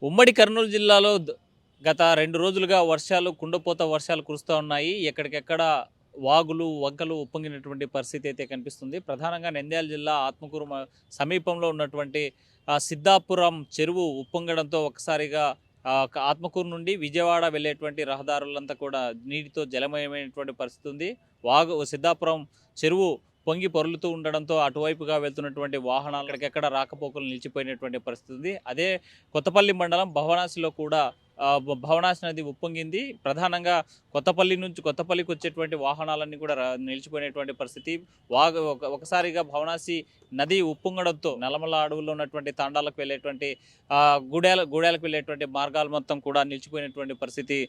ఉమ్మడి కర్నూలు జిల్లాలో గత 2 రోజులుగా కుండపోత వర్షాలు కురుస్తూ ఉన్నాయి. ఎక్కడికెక్కడ వాగులు, వంకలు ఉప్పొంగినటువంటి పరిస్థితి అయితే కనిపిస్తుంది. ప్రధానంగా నంద్యాల జిల్లా ఆత్మకూరు సమీపంలో ఉన్నటువంటి సిద్ధాపురం చెరువు ఉప్పొంగడంతో ఒకసారిగా ఆత్మకూరు నుండి విజయవాడ వెళ్ళేటువంటి రహదారులంతా కూడా నీటితో జలమయమైనటువంటి పరిస్థితి ఉంది. సిద్ధాపురం చెరువు పొంగి పొర్లుతూ ఉండడంతో అటువైపుగా వెళ్తున్నటువంటి వాహనాలు ఎక్కడికెక్కడ రాకపోకలు నిలిచిపోయినటువంటి పరిస్థితి ఉంది. అదే కొత్తపల్లి మండలం భవనాసిలో కూడా భవనాసి నది ఉప్పొంగింది. ప్రధానంగా కొత్తపల్లికి వచ్చేటువంటి వాహనాలన్నీ కూడా నిలిచిపోయినటువంటి పరిస్థితి. ఒకసారిగా భవనాసి నది ఉప్పొంగడంతో నల్లమల అడవుల్లో ఉన్నటువంటి తాండాలకు వెళ్ళేటువంటి గూడెలకు వెళ్ళేటువంటి మార్గాలు మొత్తం కూడా నిలిచిపోయినటువంటి పరిస్థితి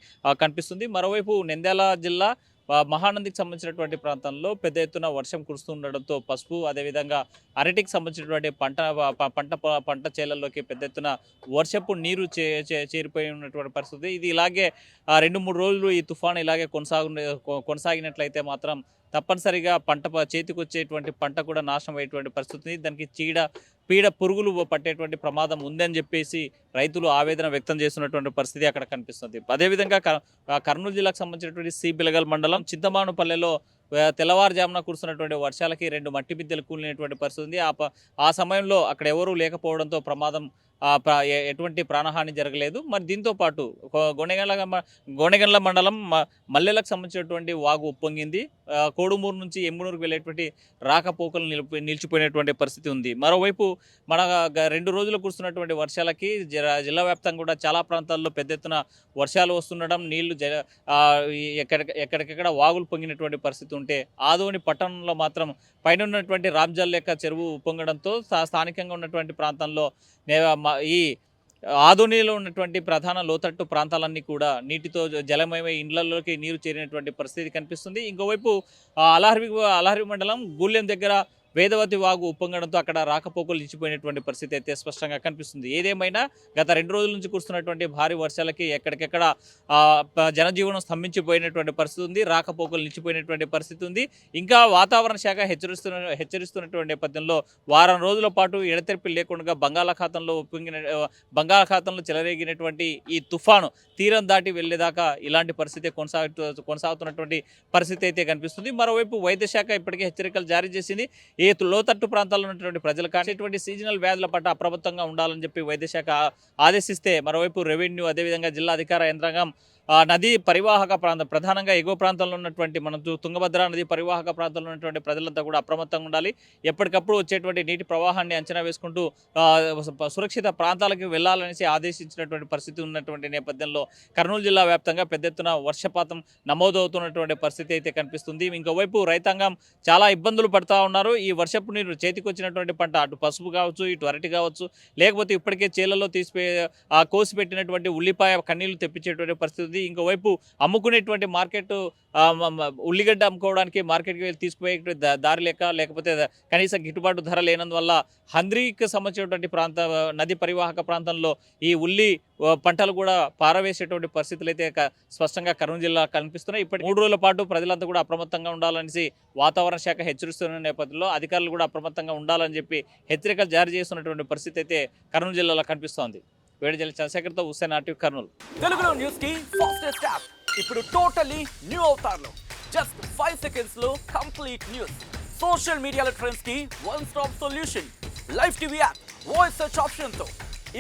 కనిపిస్తుంది. మరోవైపు నంద్యాల జిల్లా మహానందికి సంబంధించినటువంటి ప్రాంతంలో పెద్ద ఎత్తున వర్షం కురుస్తుండడంతో పసుపు అదేవిధంగా అరటికి సంబంధించినటువంటి పంట చేలల్లోకి పెద్ద ఎత్తున వర్షపు నీరు చేరిపోయి ఉన్నటువంటి పరిస్థితి. ఇది ఇలాగే 2-3 రోజులు ఈ తుఫాను ఇలాగే కొనసాగినట్లయితే మాత్రం తప్పనిసరిగా చేతికి వచ్చేటువంటి పంట కూడా నాశనం అయ్యేటువంటి పరిస్థితి. దానికి పీడ పురుగులు పట్టేటువంటి ప్రమాదం ఉందని చెప్పేసి రైతులు ఆవేదన వ్యక్తం చేస్తున్నటువంటి పరిస్థితి అక్కడ కనిపిస్తుంది. అదేవిధంగా కర్నూలు జిల్లాకు సంబంధించినటువంటి బిలగల్ మండలం చింతమానుపల్లెలో తెల్లవారుజామున కురుస్తున్నటువంటి వర్షాలకి 2 మట్టి బిద్దెలు కూలినటువంటి పరిస్థితి ఉంది. ఆ సమయంలో అక్కడ ఎవరూ లేకపోవడంతో ప్రమాదం ఎటువంటి ప్రాణహాని జరగలేదు. మరి దీంతో పాటు గోనెగండ్ల మండలం మల్లెలకు సంబంధించినటువంటి వాగు ఉప్పొంగింది. కోడుమూరు నుంచి ఎమ్మునూరుకు వెళ్ళేటువంటి రాకపోకలు నిలిచిపోయినటువంటి పరిస్థితి ఉంది. మరోవైపు మన 2 రోజులు కురుస్తున్నటువంటి వర్షాలకి జిల్లా వ్యాప్తంగా కూడా చాలా ప్రాంతాల్లో పెద్ద ఎత్తున వర్షాలు వస్తుండడం, నీళ్లు ఎక్కడికెక్కడ వాగులు పొంగినటువంటి పరిస్థితి ఉంటే ఆదోని పట్టణంలో మాత్రం పైన ఉన్నటువంటి రామ్జల్లేక చెరువు ఉప్పొంగడంతో స్థానికంగా ఉన్నటువంటి ప్రాంతంలో ఈ ఆదోనిలో ఉన్నటువంటి ప్రధాన లోతట్టు ప్రాంతాలన్నీ కూడా నీటితో జలమయమై ఇండ్లలోకి నీరు చేరినటువంటి పరిస్థితి కనిపిస్తుంది. ఇంకోవైపు అలహరి మండలం గూళ్ళెం దగ్గర వేదవతి వాగు ఉప్పొంగడంతో అక్కడ రాకపోకలు నిలిచిపోయినటువంటి పరిస్థితి అయితే స్పష్టంగా కనిపిస్తుంది. ఏదేమైనా గత 2 రోజుల నుంచి కురుస్తున్నటువంటి భారీ వర్షాలకి ఎక్కడికెక్కడ జనజీవనం స్తంభించిపోయినటువంటి పరిస్థితి ఉంది. రాకపోకలు నిలిచిపోయినటువంటి పరిస్థితి ఉంది. ఇంకా వాతావరణ శాఖ హెచ్చరిస్తున్నటువంటి నేపథ్యంలో వారం రోజుల పాటు ఎడతెరిపి లేకుండా బంగాళాఖాతంలో చెలరేగినటువంటి ఈ తుఫాను తీరం దాటి వెళ్లేదాకా ఇలాంటి పరిస్థితి కొనసాగుతున్నటువంటి పరిస్థితి అయితే కనిపిస్తుంది. మరోవైపు వైద్య శాఖ ఇప్పటికే హెచ్చరికలు జారీ చేసింది. లోతట్టు ప్రాంతాల్లో ఉన్నటువంటి ప్రజలు కానిటువంటి సీజనల్ వ్యాధుల పట్ల అప్రమత్తంగా ఉండాలని చెప్పి వైద్యశాఖ ఆదేశిస్తే, మరోవైపు రెవెన్యూ అదేవిధంగా జిల్లా అధికార యంత్రాంగం నదీ పరివాహక ప్రాంతం ప్రధానంగా ఎగువ ప్రాంతంలో ఉన్నటువంటి మనం తుంగభద్ర నది పరివాహక ప్రాంతంలో ఉన్నటువంటి ప్రజలంతా కూడా అప్రమత్తంగా ఉండాలి. ఎప్పటికప్పుడు వచ్చేటువంటి నీటి ప్రవాహాన్ని అంచనా వేసుకుంటూ సురక్షిత ప్రాంతాలకు వెళ్లాలనేసి ఆదేశించినటువంటి పరిస్థితి ఉన్నటువంటి నేపథ్యంలో కర్నూలు జిల్లా వ్యాప్తంగా పెద్ద ఎత్తున వర్షపాతం నమోదవుతున్నటువంటి పరిస్థితి అయితే కనిపిస్తుంది. ఇంకోవైపు రైతాంగం చాలా ఇబ్బందులు పడుతూ ఉన్నారు. ఈ వర్షపు నీరు చేతికి వచ్చినటువంటి పంట అటు పసుపు కావచ్చు, ఇటు అరటి కావచ్చు, లేకపోతే ఇప్పటికే చేలలో కోసి పెట్టినటువంటి ఉల్లిపాయ కన్నీళ్లు తెప్పించేటువంటి పరిస్థితి. ఇంకోవైపు అమ్ముకునేటువంటి మార్కెట్ ఉల్లిగడ్డ అమ్ముకోవడానికి మార్కెట్కి వెళ్ళి తీసుకుపోయే దారి లేకపోతే కనీస గిట్టుబాటు ధర లేనందువల్ల హంద్రీకి సంబంధించినటువంటి నది పరివాహక ప్రాంతంలో ఈ ఉల్లి పంటలు కూడా పారవేసేటువంటి పరిస్థితులు అయితే స్పష్టంగా కర్నూలు జిల్లా కనిపిస్తున్నాయి. ఇప్పటి 3 రోజుల పాటు ప్రజలంతా కూడా అప్రమత్తంగా ఉండాలనేసి వాతావరణ శాఖ హెచ్చరిస్తున్న నేపథ్యంలో అధికారులు కూడా అప్రమత్తంగా ఉండాలని చెప్పి హెచ్చరికలు జారీ చేస్తున్నటువంటి పరిస్థితి అయితే కర్నూలు జిల్లాలో కనిపిస్తోంది. వేడిజల్లి చంద్రశేఖర్తో హుస్సేన్ ఆర్టీవీ కర్నూలు. తెలుగులో న్యూస్ కి ఫాస్టెస్ట్ యాప్ ఇప్పుడు టోటల్లీ న్యూ అవతార్లో జస్ట్ 5 seconds లో కంప్లీట్ న్యూస్. సోషల్ మీడియాలో ట్రెండ్స్ కి one stop solution. Live TV app voice search option తో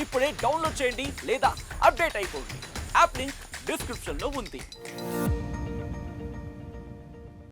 ఇప్పుడే డౌన్లోడ్ చేయండి లేదా అప్డేట్ అయిపోండి. యాప్ లింక్ డిస్క్రిప్షన్ లో ఉంది.